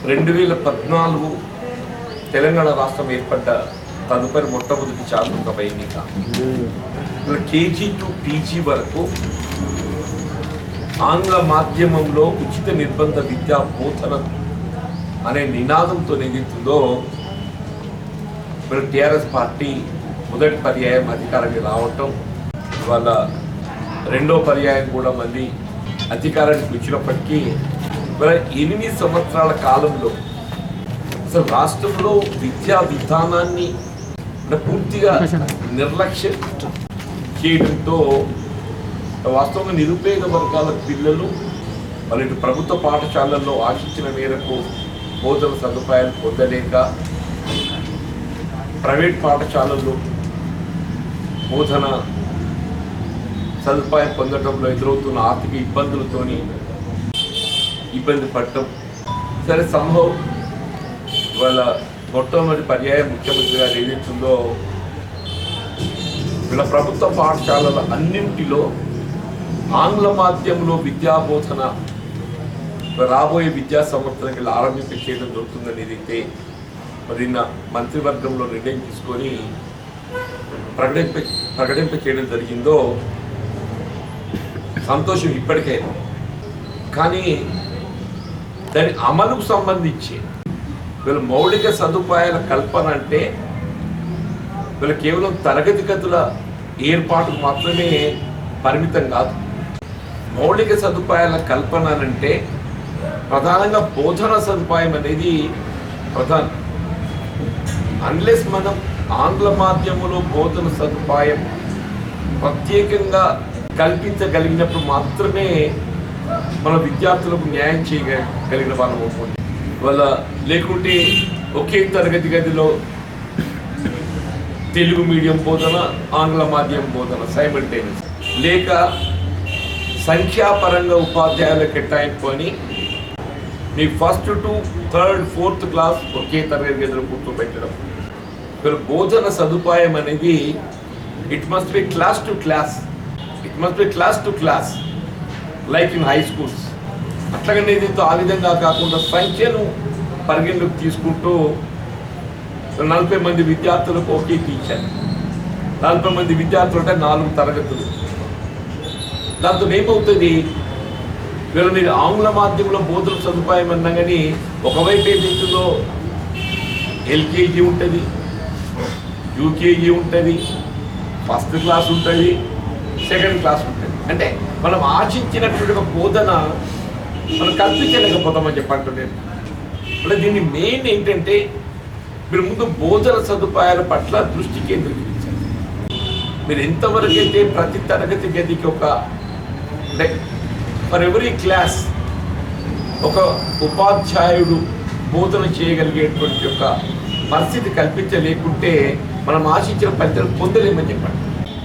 2014 తెలంగాణ రాష్ట్రం ఏర్పడ్డ తదుపరి మొట్టమొదటి చారిత్రక ఎన్నిక. కేజీ టు పీజీ వరకు ఆంగ్ల మాధ్యమంలో ఉచిత నిర్బంధ విద్యా బోధన అనే నినాదంతో ఏదైతుందో టీఆర్ఎస్ పార్టీ మొదటి పర్యాయం అధికారానికి రావటం, వాళ్ళ రెండో పర్యాయం కూడా మళ్ళీ అధికారానికి వచ్చినప్పటికీ 8 సంవత్సరాల కాలంలో అసలు రాష్ట్రంలో విద్యా విధానాన్ని పూర్తిగా నిర్లక్ష్యం చేయడంతో వాస్తవంగా నిరుపేద వర్గాల పిల్లలు వాళ్ళ ప్రభుత్వ పాఠశాలల్లో ఆశించిన మేరకు బోధన సదుపాయాలు పొందలేక, ప్రైవేట్ పాఠశాలల్లో బోధన సదుపాయం పొందడంలో ఎదురవుతున్న ఆర్థిక ఇబ్బందులతోని ఇబ్బంది పడటం. సరే, సంభవం వాళ్ళ మొట్టమొదటి పర్యాయం ముఖ్యమంత్రి గారు ఏదైతుందో వీళ్ళ ప్రభుత్వ పాఠశాలల అన్నింటిలో ఆంగ్ల మాధ్యమంలో విద్యా బోధన రాబోయే విద్యా సంవత్సరానికి ఆరంభింప చేయడం జరుగుతుందని ఏదైతే మరి నిన్న మంత్రివర్గంలో నిర్ణయం తీసుకొని ప్రకటింప చేయడం జరిగిందో సంతోషం ఇప్పటికే. కానీ దాని అమలుకు సంబంధించి వీళ్ళ మౌలిక సదుపాయాల కల్పన అంటే వీళ్ళు కేవలం తరగతి గదుల ఏర్పాటుకు మాత్రమే పరిమితం కాదు. మౌలిక సదుపాయాల కల్పన అంటే ప్రధానంగా బోధన సదుపాయం అనేది ప్రధానం. అన్లెస్ మనం ఆంగ్ల మాధ్యమంలో బోధన సదుపాయం ప్రత్యేకంగా కల్పించగలిగినప్పుడు మాత్రమే మన విద్యార్థులకు న్యాయం చేయగలిగిన వాళ్ళం అవుతుంది. వాళ్ళ లేకుంటే ఒకే తరగతి గదిలో తెలుగు మీడియం బోధన, ఆంగ్ల మాధ్యమం బోధన సైమల్టేనియస్, లేక సంఖ్యాపరంగా ఉపాధ్యాయులు కేటాయింపుకొని మీ 1st to 3rd 4th class ఒకే తరగతి గదిలో కూర్చోబెట్టడం. బోధన సదుపాయం అనేది it must be class to class like in high schools. అట్లాగనే దీంతో ఆ విధంగా కాకుండా సంఖ్యను పరిగణలోకి తీసుకుంటూ 40 మంది విద్యార్థులకు ఒకే టీచర్, 40 మంది విద్యార్థులు అంటే 4 తరగతులు. దాంతో ఏమవుతుంది, వీళ్ళు మీరు ఆంగ్ల మాధ్యమంలో బోధన సదుపాయం అన్నా కానీ ఒకవైపు ఏదైతుందో ఎల్కేజీ ఉంటుంది, యూకేజీ ఉంటుంది, 1st క్లాస్ ఉంటుంది, 2nd క్లాస్ ఉంటుంది. అంటే మనం ఆశించినటువంటి ఒక బోధన మనం కల్పించలేకపోతామని చెప్పంటున్నాను. అంటే దీన్ని మెయిన్ ఏంటంటే మీరు ముందు బోధన సదుపాయాల పట్ల దృష్టి కేంద్రీకరించాలి. మీరు ఎంతవరకు అయితే ప్రతి తరగతి గదికి ఒక అంటే ఫర్ ఎవరీ క్లాస్ ఒక ఉపాధ్యాయుడు బోధన చేయగలిగేటువంటి ఒక పరిస్థితి కల్పించలేకుంటే మనం ఆశించిన ఫలితాలు పొందలేమని చెప్పండి.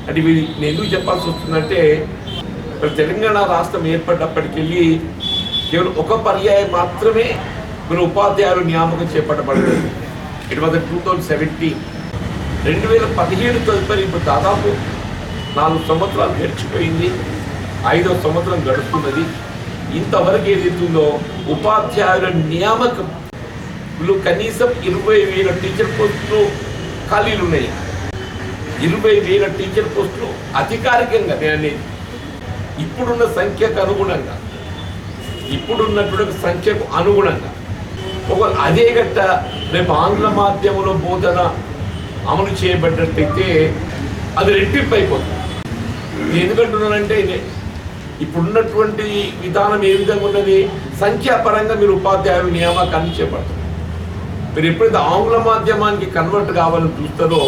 అంటే ఇది నేను ఎందుకు చెప్పాల్సి వస్తుందంటే తెలంగాణ రాష్ట్రం ఏర్పడ్డప్పటికెళ్ళి కేవలం ఒక పర్యాయం మాత్రమే మన ఉపాధ్యాయులు నియామకం చేపట్టబడలేదు. It was 2017. 2017 తదుపరి ఇప్పుడు దాదాపు 4 సంవత్సరాలు గడిచిపోయింది, 5వ సంవత్సరం గడుస్తున్నది. ఇంతవరకు ఏదైతుందో ఉపాధ్యాయుల నియామకం వీళ్ళు కనీసం 20,000 టీచర్ పోస్టులు ఖాళీలు ఉన్నాయి. 20,000 టీచర్ పోస్టులు అధికారికంగా నేను ఇప్పుడున్న సంఖ్యకు అనుగుణంగా, ఇప్పుడున్నటువంటి సంఖ్యకు అనుగుణంగా ఒకవేళ అదే గట్ట రేపు ఆంగ్ల మాధ్యమంలో బోధన అమలు చేయబడ్డట్టయితే అది రెట్టింపు అయిపోతుంది. ఎందుకంటున్నానంటే ఇప్పుడున్నటువంటి విధానం ఏ విధంగా ఉన్నది, సంఖ్యాపరంగా మీరు ఉపాధ్యాయుల నియామకాన్ని చేపడతారు. మీరు ఎప్పుడైతే ఆంగ్ల మాధ్యమానికి కన్వర్ట్ కావాలని చూస్తారో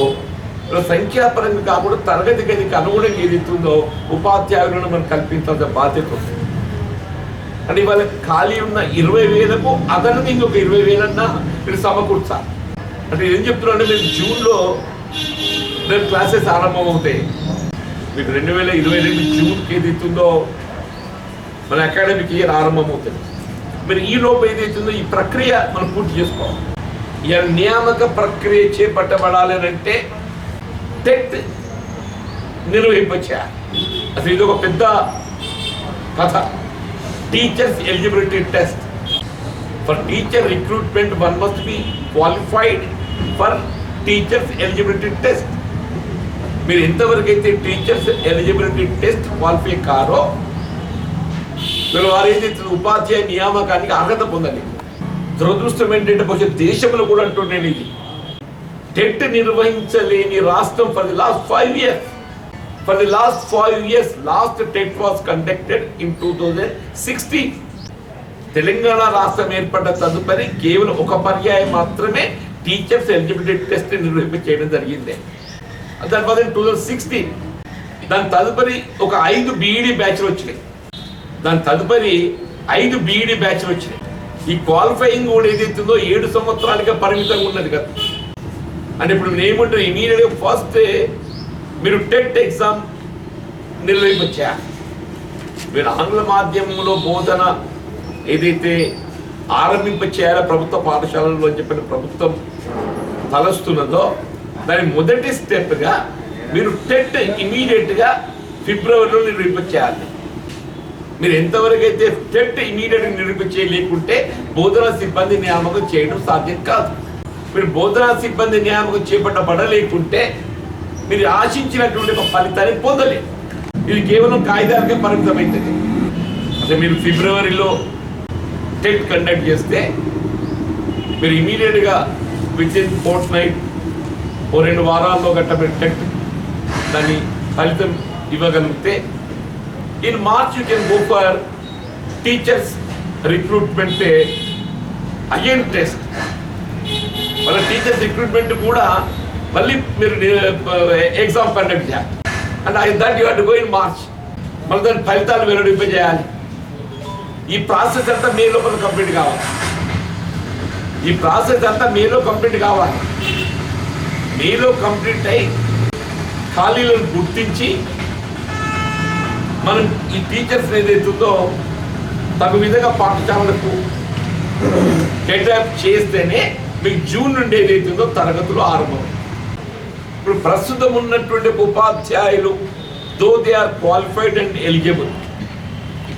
సంఖ్యాపరంగా కాకుండా తరగతి గదికి అనుగుణంగా ఏదైతుందో ఉపాధ్యాయులను మనం కల్పించాల్సిన బాధ్యత ఉంది. అంటే ఇవాళ ఖాళీ ఉన్న 20,000కు అదనంగా ఇంకొక 20,000 మీరు సమకూర్చాలి. అంటే ఏం చెప్తున్నారంటే మీరు జూన్లో రేపు క్లాసెస్ ఆరంభం అవుతాయి. మీకు 2022 జూన్కి ఏదైతుందో మన అకాడమిక్ ఇయర్ ఆరంభం అవుతుంది. మీరు ఈ లోపు ఏదైతుందో ఈ ప్రక్రియ మనం పూర్తి చేసుకోవాలి. ఈ నియామక ప్రక్రియ చేపట్టబడాలి అని అంటే టెట్ నిర్వహింపచేయాలి. అసలు ఇది ఒక పెద్ద కథ. Teachers eligibility test For teacher recruitment, one must be qualified for teachers eligibility test. మీరు ఎంతవరకు అయితే టీచర్స్ ఎలిజిబిలిటీ టెస్ట్ క్వాలిఫై కారో మీరు వారైతే ఉపాధ్యాయ నియామకానికి అర్హత పొందాలి. దురదృష్టం ఏంటంటే బహుశా దేశంలో కూడా అంటున్నాను, ఇది టెట్ నిర్వహించలేని రాష్ట్రం for the last 5 years. For the last 5 years, last TET was conducted in 2016. Telangana రాష్ట్రం ఏర్పడ్డ తదుపరి కేవలం ఒక పర్యాయం మాత్రమే టీచర్స్ ఎలిజిబిలిటీ టెస్ట్ నిర్వహించడం జరిగింది. దాని వల్ల 2016. దాని తదుపరి ఒక 5 బీఈడి బ్యాచ్లు వచ్చినాయి. ఈ క్వాలిఫైయింగ్ కూడా ఏదైతుందో 7 సంవత్సరాలుగా పరిమితంగా ఉన్నది కదా. అంటే ఇప్పుడు నేను ఏమంటాను, ఇమీడియట్గా ఫస్ట్ మీరు టెట్ ఎగ్జామ్ నిర్వహించారు. మీరు ఆంగ్ల మాధ్యమంలో బోధన ఏదైతే ఆరంభింపచేయాలో ప్రభుత్వ పాఠశాలల్లో అని చెప్పిన ప్రభుత్వం తలస్తున్నదో దాని మొదటి స్టెప్గా మీరు టెట్ ఇమీడియట్గా ఫిబ్రవరిలో నిర్వహించాలి. మీరు ఎంతవరకు అయితే టెట్ ఇమీడియట్గా నిర్వహించలేకుంటే బోధనా సిబ్బంది నియామకం చేయడం సాధ్యం కాదు. మీరు బోధనా సిబ్బంది నియామకం చేపట్టబడలేకుంటే మీరు ఆశించినటువంటి ఒక ఫలితాన్ని పొందలేదు. ఇది కేవలం కాగితాలకే పరిమితమవుతుంది. అంటే మీరు ఫిబ్రవరిలో టెట్ కండక్ట్ చేస్తే మీరు ఇమీడియట్గా విత్ ఇన్ ఫోర్త్ నైట్ 2 వారాల్లో గట్ట మీరు టెట్ దాని ఫలితం ఇవ్వగలిగితే in March you can go for teachers recruitment again test. మన టీచర్స్ రిక్రూట్మెంట్ కూడా మళ్ళీ మీరు ఎగ్జామ్ కండక్ట్ చేయాలి. And that you have to go in March. మళ్ళీ దాని ఫలితాలు వెల్లడింపజేయాలి. ఈ ప్రాసెస్ అంతా మే లోపల కంప్లీట్ కావాలి. మేలో కంప్లీట్ అయి ఖాళీలను గుర్తించి మనం ఈ టీచర్స్ ఏదైతుందో తగు విధంగా పాఠశాలకు కేటాయింపు చేస్తేనే మీకు జూన్ నుండి ఏదైతుందో తరగతులు ఆరంభం. ఇప్పుడు ప్రస్తుతం ఉన్నటువంటి ఉపాధ్యాయులు though they are qualified and eligible,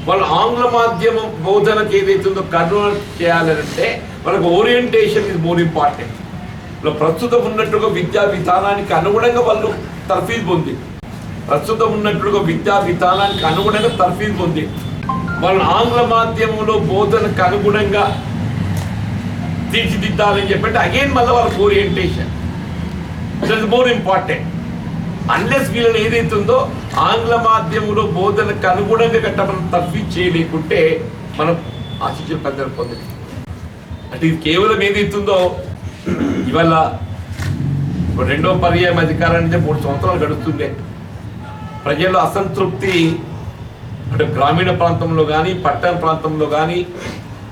వాళ్ళు ఆంగ్ల మాధ్యమం బోధనకు ఏదైతుందో కన్వర్ట్ చేయాలంటే వాళ్ళకి ఓరియంటేషన్ ఇస్ మోర్ ఇంపార్టెంట్. ప్రస్తుతం ఉన్నట్టుగా విద్యా విధానానికి అనుగుణంగా వాళ్ళు తర్ఫీదు పొంది వాళ్ళు ఆంగ్ల మాధ్యమంలో బోధనకు అనుగుణంగా తీర్చిదిద్దాలని చెప్పంటే అగైన్ మళ్ళీ వాళ్ళకి orientation that is more important. Unless వీళ్ళని ఏదైతుందో ఆంగ్ల మాధ్యమంలో బోధనకు అనుగుణంగా గట్ట మనం తర్ఫీదు చేయలేకుంటే మనం ఆశించిన ఫలితాలు పొందలేదు. అంటే ఇది కేవలం ఏదైతుందో ఇవాళ 2వ పర్యాయం అధికారాన్ని 3 సంవత్సరాలు గడుస్తుండే ప్రజల్లో అసంతృప్తి, అంటే గ్రామీణ ప్రాంతంలో కానీ పట్టణ ప్రాంతంలో కానీ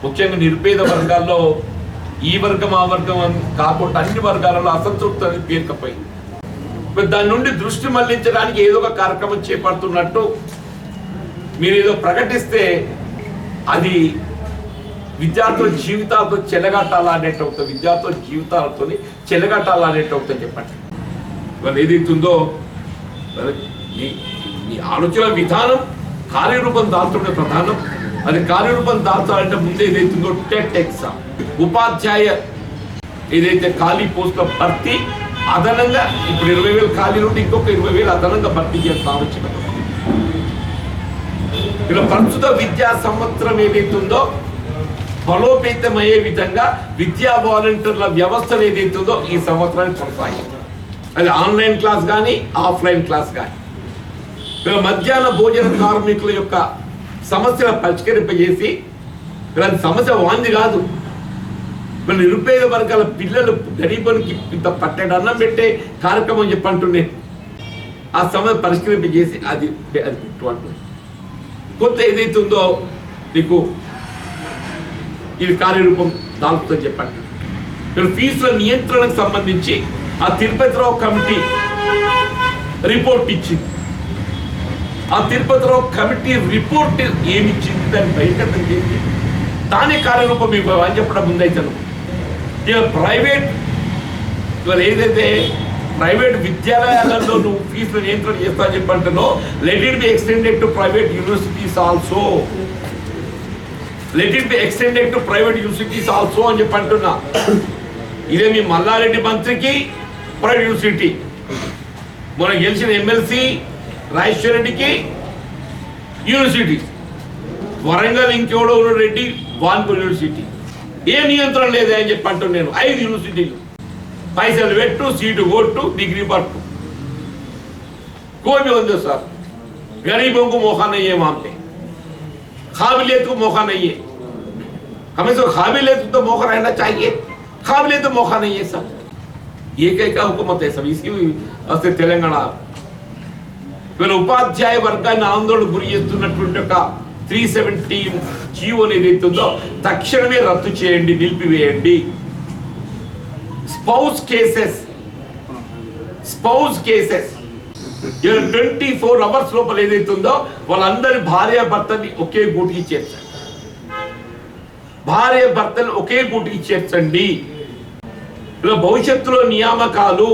ముఖ్యంగా నిరుపేద వర్గాల్లో ఈ వర్గం ఆ వర్గం కాకుండా అన్ని వర్గాలలో అసంతృప్తి అనేది పేరుకపోయింది. దాని నుండి దృష్టి మళ్లించడానికి ఏదో ఒక కార్యక్రమం చేపడుతున్నట్టు మీరు ఏదో ప్రకటిస్తే అది విద్యార్థుల జీవితాలతో చెలగట్టాలనేట్టు అవుతుంది. చెప్పండి. వాళ్ళు ఏదైతుందో ఈ ఆలోచన విధానం కార్యరూపం దాల్చడం ప్రధానం. అది కార్యరూపం దాల్చాలంటే ముందు ఏదైతుందో టెట్ ఎగ్జామ్, ఉపాధ్యాయ ఏదైతే ఖాళీ పోస్టుల భర్తీ అదనంగా ఇప్పుడు 20,000 ఖాళీ నుండి ఇంకొక 20,000 అదనంగా భర్తీ చేయాల్సిన ఆలోచన. ఇలా ప్రస్తుత విద్యా సంవత్సరం ఏదైతుందో బలోపేతమయ్యే విధంగా విద్యా వాలంటీర్ల వ్యవస్థను ఏదైతుందో ఈ సంవత్సరానికి కొనసాగింది. అది ఆన్లైన్ క్లాస్ కానీ ఆఫ్లైన్ క్లాస్ కానీ మధ్యాహ్న భోజన కార్మికుల యొక్క సమస్యల పరిష్కరింపజేసి ఇలాంటి సమస్య వాంది కాదు. మన నిరుపేద వర్గాల పిల్లలు గరీబులకి ఇంత పట్టెడు అన్నం పెట్టే కార్యక్రమం చెప్పంటుండే ఆ సమస్య పరిష్కరింపజేసి అది పెట్టుకుంటుంది. కొత్త ఏదైతుందో నీకు ఇది కార్యరూపం దాల్పుతో చెప్పండి. ఫీజుల నియంత్రణకు సంబంధించి ఆ తిరుపతిరావు కమిటీ రిపోర్ట్ ఇచ్చింది. ఆ తిరుపతిరావు కమిటీ రిపోర్ట్ ఏమిచ్చింది దాన్ని బహిర్గతం చేసి దాని కార్యరూపం ఇవ్వని చెప్పడం ముందైతను. ఇక ప్రైవేట్ ఇవాళ ఏదైతే ప్రైవేట్ విద్యాలయాలలో నువ్వు ఫీజులు నియంత్రణ చేస్తా చెప్పంటున్నావు, let it be extended to private universities also. Let it be extended to private universities also అని చెప్పి అంటున్నా. ఇదే మీ మల్లారెడ్డి మంత్రికి ప్రైవేట్ యూనివర్సిటీ, మన గెలిచిన ఎమ్మెల్సీ రాజేశ్వర్ రెడ్డికి యూనివర్సిటీ, వరంగల్ ఇంకెవడో రెడ్డి వాన్పూర్ యూనివర్సిటీ. ఏ నియంత్రణ లేదే అని చెప్పి అంటున్నాను. నేను 5 యూనివర్సిటీలు, పైసలు పెట్టు, సీటు కొట్టు, డిగ్రీ పట్టు, कोई भी बंदे सर गरीबों को मौका नहीं है, वहां पे काबिलियत को मौका नहीं है. हमें तो काबिलियत तो मौका रहना चाहिए, काबिलियत तो मौका नहीं है सर. ये क्या हुकूमत है सब? इसकी वजह तेलंगाना వీళ్ళ ఉపాధ్యాయ వర్గాన్ని ఆందోళన గురి చేస్తున్నటువంటి ఒక 317 జీవో ఏదైతుందో తక్షణమే రద్దు చేయండి, నిలిపివేయండి. స్పౌస్ కేసెస్ 24 అవర్స్ లోపల ఏదైతుందో వాళ్ళందరి భార్య భర్తని ఒకే గూటికి చేర్చండి. భార్య భర్తలు ఒకే గూటికి చేర్చండి. ఇలా భవిష్యత్తులో నియామకాలు,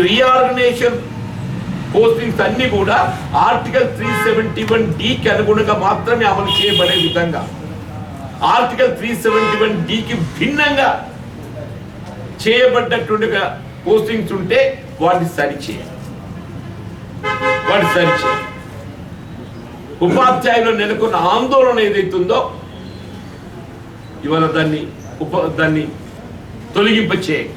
రీఆర్గనైజేషన్ పోస్టింగ్స్ అన్ని కూడా ఆర్టికల్ 371D అనుగుణంగా మాత్రమే అమలు చేయబడే విధంగా, ఆర్టికల్ 371D భిన్నంగా చేయబడ్డటువంటి పోస్టింగ్స్ ఉంటే వాటిని సరిచేయాలి. ఉపాధ్యాయులు నెలకొన్న ఆందోళన ఏదైతుందో ఇవాళ దాన్ని తొలగింప చేయాలి.